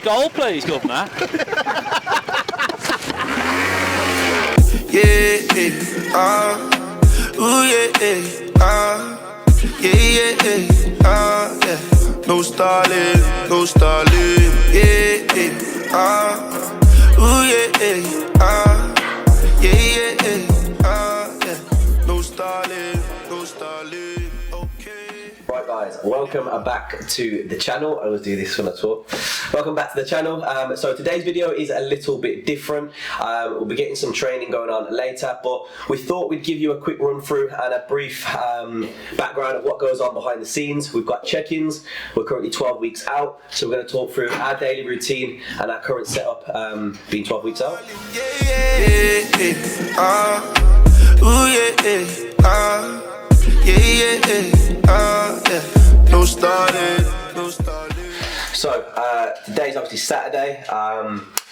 goal, please, Governor. Yeah, ooh, yeah, yeah. No stalling, no stalling. Yeah, ooh, yeah, yeah. No stalling, no stalling. Okay. Right guys, welcome back to the channel. I always do this when I talk. Welcome back to the channel. So today's video is a little bit different. We'll be getting some training going on later, but we thought we'd give you a quick run through and a brief background of what goes on behind the scenes. We've got check-ins. We're currently 12 weeks out, so we're going to talk through our daily routine and our current setup being 12 weeks out. No starting, no starting. So today's obviously Saturday.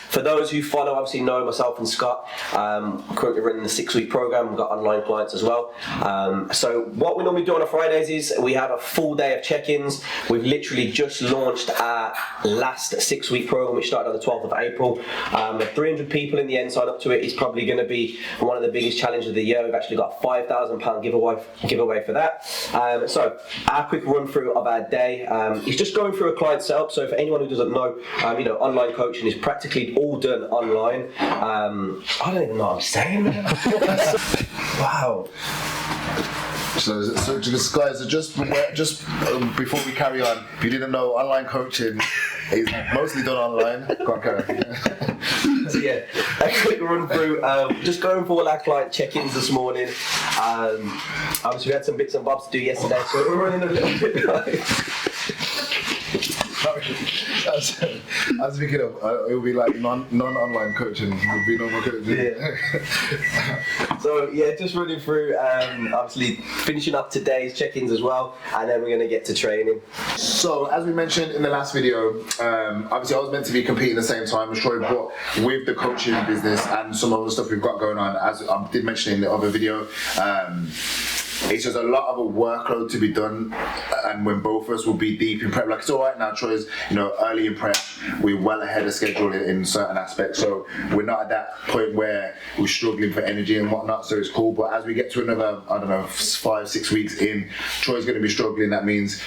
For those who follow, obviously know myself and Scott. Currently running the 6-week program. We've got online clients as well. So what we normally do on a Fridays is we have a full day of check-ins. We've literally just launched our last 6-week program, which started on the 12th of April. 300 people in the end signed up to it. It's probably going to be one of the biggest challenges of the year. We've actually got £5,000 giveaway for that. So our quick run through of our day is just going through a client setup. So for anyone who doesn't know, online coaching is practically all done online. I don't even know what I'm saying. Wow. So just guys, just before we carry on, if you didn't know, online coaching is mostly done online. Go on, carry on. So yeah, a quick run through, just going for all our client check-ins this morning. Obviously we had some bits and bobs to do yesterday, so we're running a little bit behind. I was thinking of it would be like non-online coaching, would be normal coaching. Yeah. So yeah, just running through, obviously finishing up today's check-ins as well, and then we're going to get to training. So as we mentioned in the last video, obviously I was meant to be competing at the same time as Troy, but with the coaching business and some other stuff we've got going on, as I did mention in the other video, it's just a lot of a workload to be done, and when both of us will be deep in prep, like it's all right now, Troy's early in prep, we're well ahead of schedule in certain aspects, so we're not at that point where we're struggling for energy and whatnot, so it's cool. But as we get to another, I don't know, 5-6 weeks in, Troy's going to be struggling. That means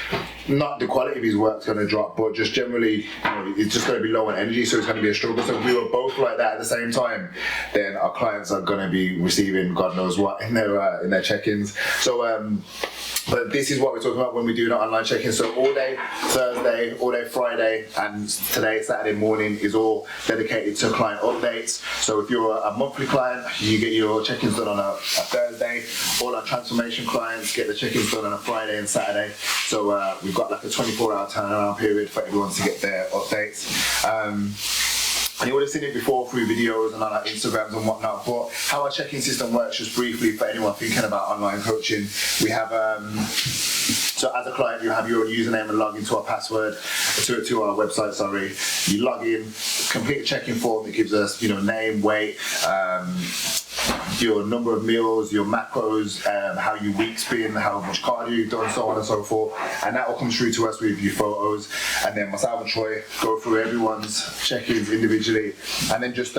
not the quality of his work's going to drop, but just generally, it's just going to be low on energy, so it's going to be a struggle. So if we were both like that at the same time, then our clients are going to be receiving God knows what in their check-ins. So, but this is what we're talking about when we do the online check-in. So all day Thursday, all day Friday, and today, Saturday morning, is all dedicated to client updates. So if you're a monthly client, you get your check-ins done on a Thursday. All our transformation clients get the check-ins done on a Friday and Saturday. So we've got like a 24-hour turnaround period for everyone to get their updates. And you would have seen it before through videos and on our Instagrams and whatnot, but how our check-in system works, just briefly for anyone thinking about online coaching, we have, so as a client, you have your username and login to our password, to our website, sorry. You log in, complete a check-in form, it gives us, name, weight, your number of meals, your macros, how your week's been, how much cardio you've done, so on and so forth, and that will come through to us with your photos, and then myself and Troy go through everyone's check-ins individually, and then just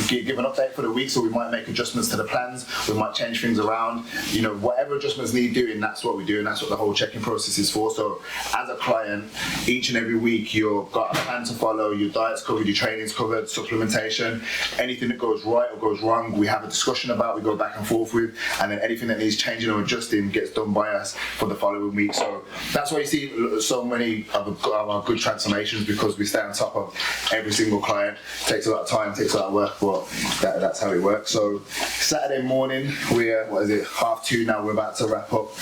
give an update for the week. So we might make adjustments to the plans, we might change things around, whatever adjustments need doing, that's what we do, and that's what the whole check-in process is for. So as a client, each and every week you've got a plan to follow, your diet's covered, your training's covered, supplementation, anything that goes right or goes wrong, we have a discussion about, we go back and forth with, and then anything that needs changing or adjusting gets done by us for the following week. So that's why you see so many of our good transformations, because we stay on top of every single client. It takes a lot of time, takes a lot of work, but that's how it works. So Saturday morning, we're 2:30 now, we're about to wrap up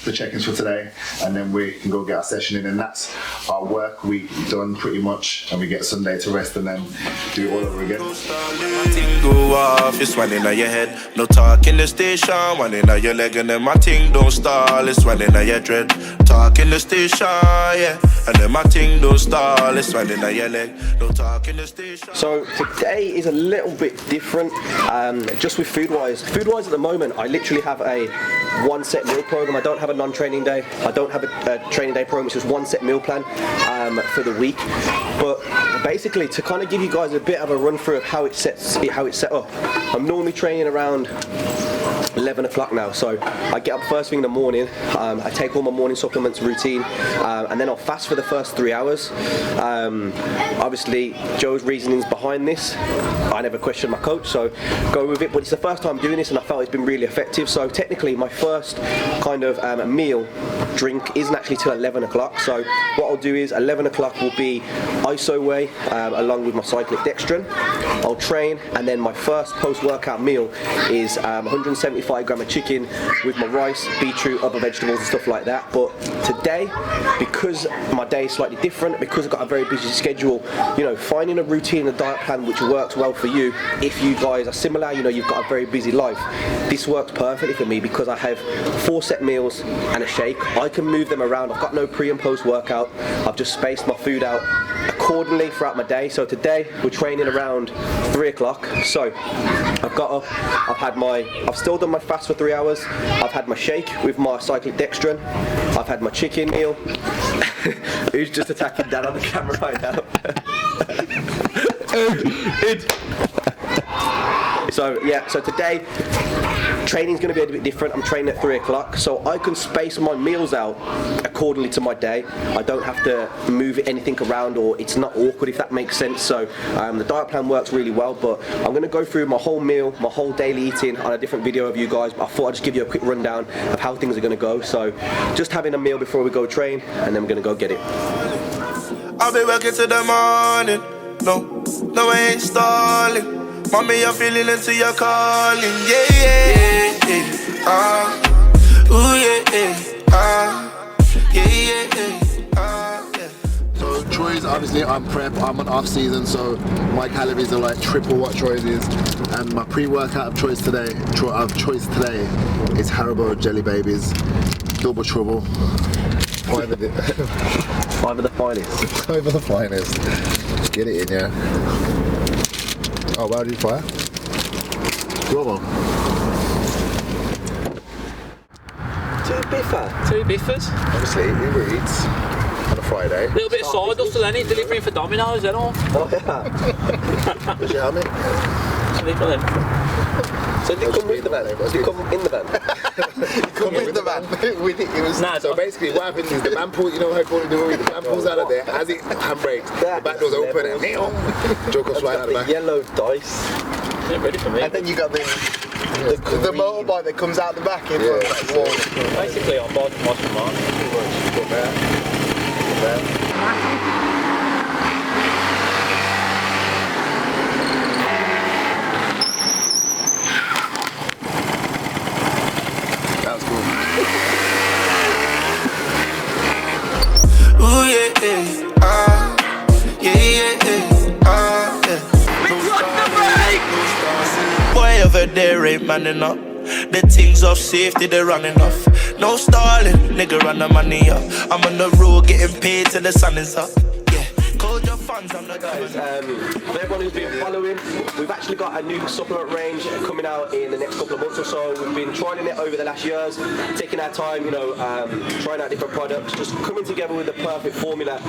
the check-ins for today, and then we can go get our session in, and that's our work week done pretty much, and we get Sunday to rest and then do it all over again. Go off, it's one in your head. No talk in the station, one in your leg, and then my ting don't stall. It's one in your dread. Talk in the station, yeah, and then my ting don't stall. It's one in your leg. No talk in the station. So today is a little bit different, just with food wise. Food wise, at the moment, I literally have a one set meal program. I don't have a non-training day. I don't have a training day program. It's just one set meal plan for the week. But basically, to kind of give you guys a bit of a run through of how it's set up. I'm normally training around 11 o'clock now, so I get up first thing in the morning, I take all my morning supplements routine, and then I'll fast for the first 3 hours. Obviously Joe's reasonings behind this, I never questioned my coach, so go with it, but it's the first time doing this and I felt it's been really effective. So technically my first kind of meal drink isn't actually till 11 o'clock, so what I'll do is 11 o'clock will be ISO whey along with my cyclic dextrin. I'll train, and then my first post-workout meal is 175 gram of chicken with my rice, beetroot, other vegetables and stuff like that. But today, because my day is slightly different, because I've got a very busy schedule, you know, finding a routine, a diet plan which works well for you, if you guys are similar, you know, you've got a very busy life, this works perfectly for me because I have 4 set meals and a shake. I can move them around. I've got no pre and post workout. I've just spaced my food out accordingly throughout my day. So today we're training around 3 o'clock. So I've got up, I've still done my fast for 3 hours. I've had my shake with my cyclic dextrin. I've had my chicken meal. Who's just attacking Dad on the camera right now? So yeah, so today training's going to be a bit different. I'm training at 3 o'clock, so I can space my meals out accordingly to my day. I don't have to move anything around, or it's not awkward, if that makes sense. So the diet plan works really well, but I'm going to go through my whole meal, my whole daily eating on a different video of you guys. But I thought I'd just give you a quick rundown of how things are going to go. So just having a meal before we go train, and then we're going to go get it. I'll be working till the morning. No, I ain't stalling. Mommy, I'm feeling into your calling. Yeah, yeah, yeah. Ooh, yeah, yeah. So Troy's obviously on prep. I'm on off season, so my calories are like triple what Troy's is. And my pre-workout of choice today is Haribo Jelly Babies, Double Trouble. 5 of the finest. 5 of the finest. Get it in, yeah. Oh, where did you fire? Bravo. 2 biffers. Obviously, Uber Eats on a Friday. A little bit of sawdust to then, delivering for Domino's, then all. Oh yeah. Does you have me? Little them. So did it come with the van? Did it come in the van? Come with the van. With it was. Nah, so basically, what happens is the man pulls. You know how Paul do? The man pulls out of there. As it handbrakes, the back door's open and Joe goes flying out the back. Yellow dice. They're ready for me. And then you got the motorbike that comes out the back in front of the wall. Basically, I'm bought from Oscar That was cool. Ooh, yeah, yeah. Boy over there ain't man enough. The things of safety, they're running off. No stalling, nigga run the money up. I'm on the road getting paid till the sun is up. Yeah, call your funds, I'm not Guys, for everyone who's been following, we've actually got a new supplement range coming out in the next couple of months or so. We've been trying it over the last years, taking our time, you know, trying out different products, just coming together with the perfect formula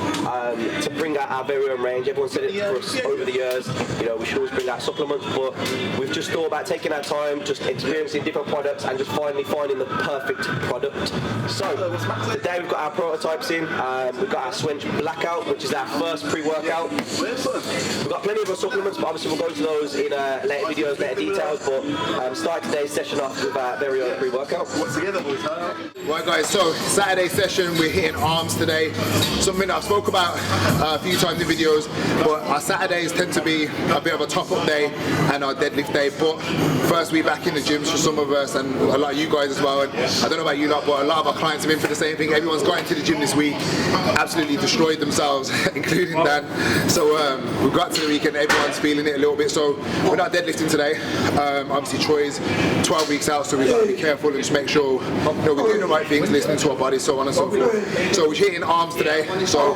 to bring out our very own range. Everyone said it for us over the years, you know, we should always bring out supplements, but we've just thought about taking our time, just experiencing different products and just finally finding the perfect product. So, today we've got our prototypes in, we've got our Swench Blackout, which is our first pre-workout. We've got plenty of other supplements, but obviously we'll go into those in later videos, later details, but start today's session off with our very own pre-workout. Right guys, so Saturday session, we're hitting arms today. Something I've spoke about a few times in videos, but our Saturdays tend to be a bit of a top-up day and our deadlift day, but first week back in the gyms for some of us and a lot of you guys as well, and I don't know about you lot, but a lot of our clients have been for the same thing. Everyone's got into the gym this week, absolutely destroyed themselves, including Dan. So we've got to the weekend, everyone's feeling it a little bit. So we're not deadlifting today. Obviously Troy's 12 weeks out, so we've got to be careful and just make sure we're doing the right things, listening to our bodies, so on and so forth. So we're hitting arms today. So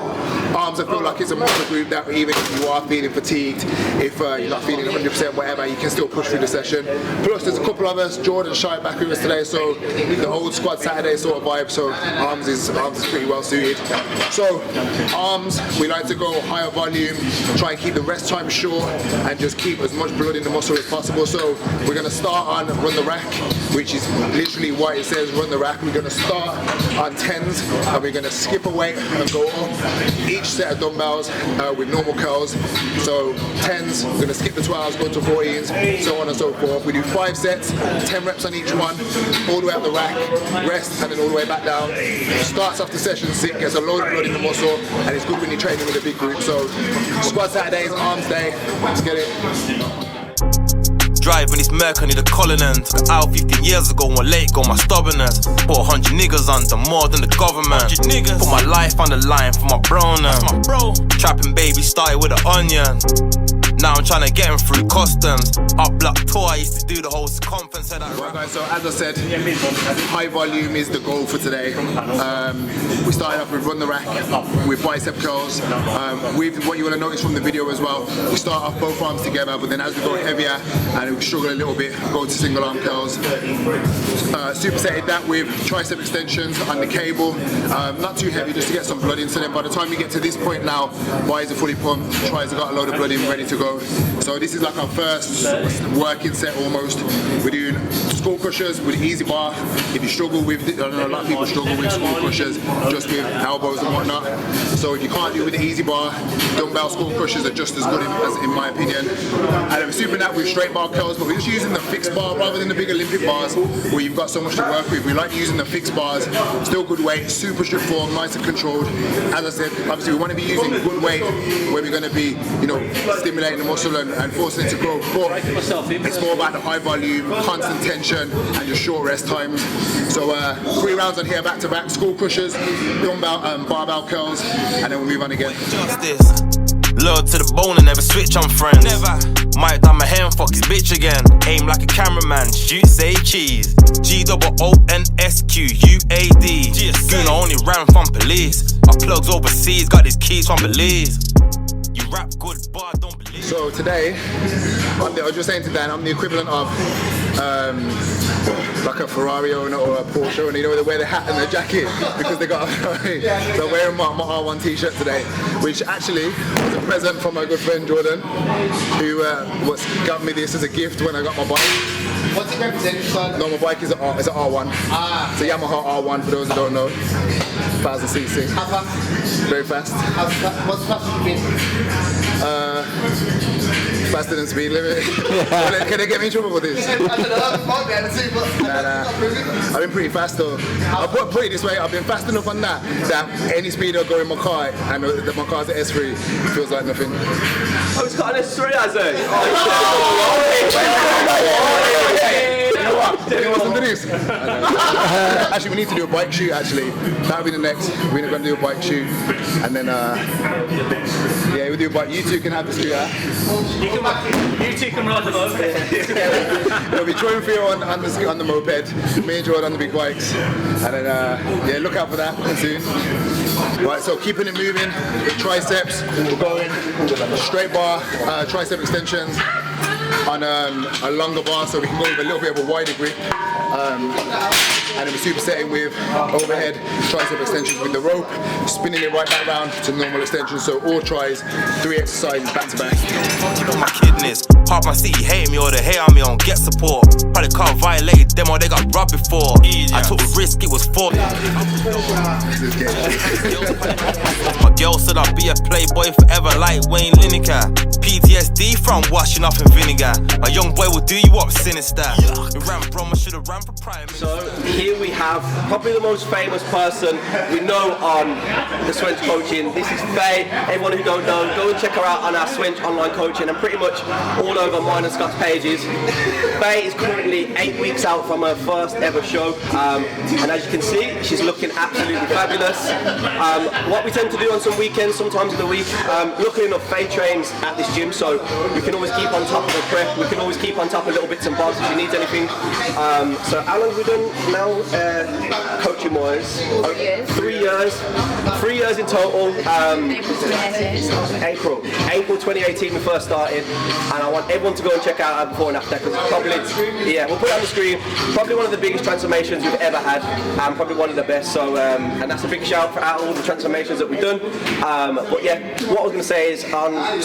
arms, I feel like it's a muscle group that even if you are feeling fatigued, if you're not feeling 100% whatever, you can still push through the session. Plus there's a couple of us, Jordan Shy back with us today, so the old squad Saturday sort of vibe, so arms is pretty well suited. So arms, we like to go higher volume, try and keep the rest time short and just keep as much blood in the muscle as possible. So we're going to start on run the rack, which is literally what it says, run the rack. We're going to start on 10s and we're going to skip a weight and go up each set of dumbbells with normal curls. So 10s, we're going to skip the 12s, go to 14s, so on and so forth. We do 5 sets, 10 reps on each one, all the way up the rack, rest, and then all the way back down. Starts off the session sick, gets a load of blood in the muscle, and it's good when you're training with a big group. So squad Saturdays, arms day, let's get it. Driving this Merc, I need a Cullinan. Took it out 15 years ago, one late go my stubbornness. Put 100 niggas under, more than the government. Put my life on the line for my bro now. That's my bro. Trapping baby started with an onion. Now I'm trying to get him through customs. Up block tour, I used to do the whole circumference of that. Right guys, so as I said, high volume is the goal for today. We started off with run the rack with bicep curls. With what you want to notice from the video as well, we start off both arms together, but then as we go heavier and we struggle a little bit, go to single arm curls. Supersetted that with tricep extensions on the cable. Not too heavy, just to get some blood in. So then by the time you get to this point now, buys are fully pumped, tries have got a load of blood in, ready to go. So this is like our first working set almost. We're doing skull crushers with easy bar. If you struggle with, I don't know, a lot of people struggle with skull crushers just with elbows and whatnot. So if you can't do it with the easy bar, dumbbell skull crushers are just as good as in my opinion. And we're supering that with straight bar curls, but we're just using the fixed bar rather than the big Olympic bars where you've got so much to work with. We like using the fixed bars, still good weight, super strict form, nice and controlled. As I said, obviously we want to be using good weight where we're going to be, you know, stimulating the muscle and forcing it to grow, but it's more about the high volume, constant tension and just short rest times. So 3 rounds on here back to back, skull crushers, dumbbell barbell curls, and then we'll move on again. Justice. Loyal to the bone and never switch on friends. Never. Might done my hair and fuck his bitch again. Aim like a cameraman, shoot, say cheese. GOONSQUAD. Goon only ran from police. Our plugs overseas, got these keys from Belize. You rap good, but I don't believe. So today, I was just saying to Dan, I'm the equivalent of like a Ferrari owner or a Porsche owner, you know, they wear the hat and the jacket because they got a Ferrari. So I'm wearing my R1 t-shirt today, which actually was a present from my good friend Jordan, who got me this as a gift when I got my bike. What's it represent, son? No, my bike is an R1. Ah. It's a Yamaha R1 for those who don't know. 1000cc. How fast? Very fast. What's faster you been? Faster than speed limit. Can they get me in trouble with this? I don't know, that's my bad too, but Nah. I've been pretty fast though. I'll put it this way, I've been fast enough on that any speed I'll go in my car, and my car's an S3, feels like nothing. Oh, it's got an S3, has it? Anyone wants to do this? Actually, we need to do a bike shoot actually. That'll be the next. We're going to do a bike shoot. And then, yeah, we'll do a bike. You two can have the scooter. You two can ride the moped. It'll be Troy and Theo on the moped, me and Jordan on the big bikes. And then, yeah, look out for that soon. Right, so keeping it moving, with triceps, we're going straight bar, tricep extensions on a longer bar so we can go with a little bit of a wider grip. And then we're supersetting with overhead tricep extensions with the rope, spinning it right back round to normal extensions. So all tries, 3 exercises back to back. Got my kidneys, half my city hate me or they hate on me on get support. Probably can't violate them or they got robbed before. I took a risk, it was for. My girl said I'll be a playboy forever like Wayne Lineker. PTSD from washing off in vinegar. A young boy will do you up sinister. We ran from, I should have ran for prime. So here we have probably the most famous person we know on the Swench Coaching. This is Faye. Everyone who don't know, go and check her out on our Swench online coaching and pretty much all over mine and Scott's pages. Faye is currently 8 weeks out from her first ever show, and as you can see, she's looking absolutely fabulous. What we tend to do on some weekends, sometimes in the week, luckily enough, Faye trains at this gym, so we can always keep on top of her prep. We can always keep on top of little bits and bobs if she needs anything. So how long have we done now, coaching wise? 3 years. 3 years in total. April 2018 we first started, and I want everyone to go and check out our before and after, because probably, yeah, we'll put it on the screen. Probably one of the biggest transformations we've ever had, and probably one of the best. So, and that's a big shout for all the transformations that we've done. But yeah, what I was going to say is,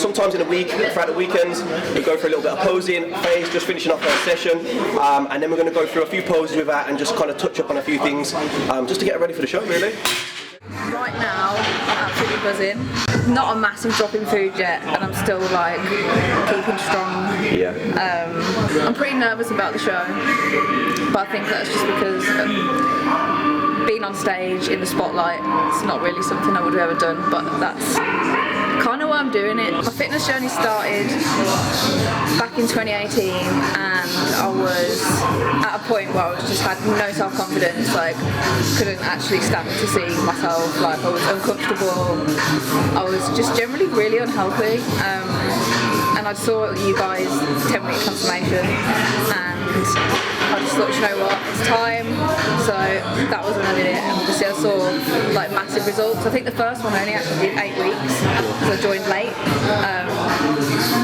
sometimes in a week, throughout the weekends, we go for a little bit of posing. Faye's just finishing off her session, and then we're going to go through a few poses with that and just kind of touch up on a few things, just to get ready for the show, really. Right now, I'm absolutely buzzing. Not a massive drop in food yet, and I'm still like keeping strong. Yeah. I'm pretty nervous about the show, but I think that's just because being on stage in the spotlight, it's not really something I would have ever done, but that's kind of why I'm doing it. My fitness journey started back in 2018, and I was at a point where I just had no self-confidence, like couldn't actually stand to see myself, like I was uncomfortable, I was just generally really unhealthy, and I saw you guys 10-week transformation, and I just thought, you know what, it's time. So that was when I did it, and obviously I saw like massive results. I think the first one I only actually did 8 weeks because I joined late.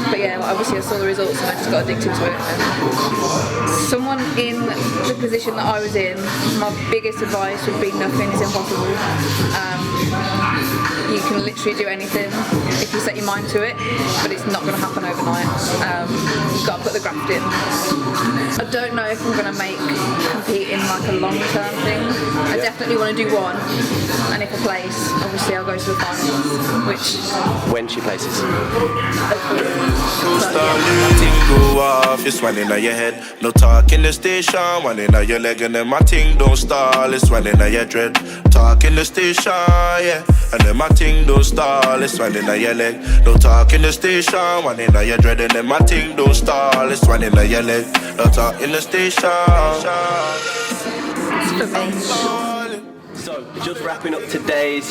But yeah, obviously I saw the results and I just got addicted to it. And someone in the position that I was in, my biggest advice would be nothing is impossible. You can literally do anything if you set your mind to it, but it's not going to happen overnight. You've got to put the graft in. I don't know if I'm going to make competing like a long-term thing. I definitely want to do one, and if I place, obviously I'll go to the finals, which... When she places. Go off, it's one in your head. No talk in the station, one in your leg, and then my ting don't stall. It's one in your dread. Talk in the station, yeah, and then my ting don't stall. It's one in your leg. No talk in the station, one in your dread, and then my ting don't stall. It's one in your leg. No talk in the station. for me. So, just wrapping up today's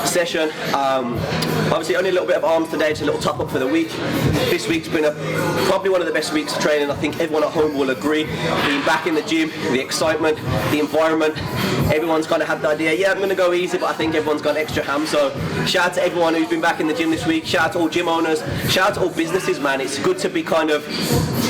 session. Obviously only a little bit of arms today, it's a little top up for the week. This week's been probably one of the best weeks of training. I think everyone at home will agree. Being back in the gym, the excitement, the environment, everyone's kind of had the idea, yeah, I'm going to go easy, but I think everyone's gone extra ham. So shout out to everyone who's been back in the gym this week. Shout out to all gym owners. Shout out to all businesses, man. It's good to be kind of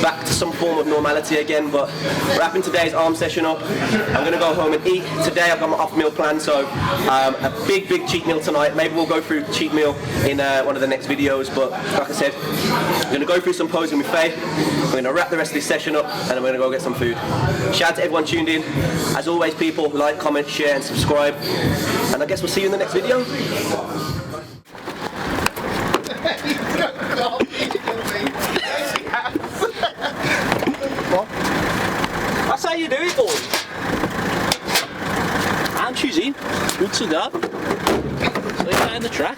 back to some form of normality again. But wrapping today's arm session up, I'm going to go home and eat. Today I've got my off meal plan, so a big cheat meal tonight. Maybe we'll go through cheat meal in one of the next videos, but like I said, I'm going to go through some posing with Faye. I'm going to wrap the rest of this session up and I'm going to go get some food. Shout out to everyone tuned in. As always, people, like, comment, share and subscribe, and I guess we'll see you in the next video. That's how you do it, boys. I'm choosing. Good to go. So you get in the track.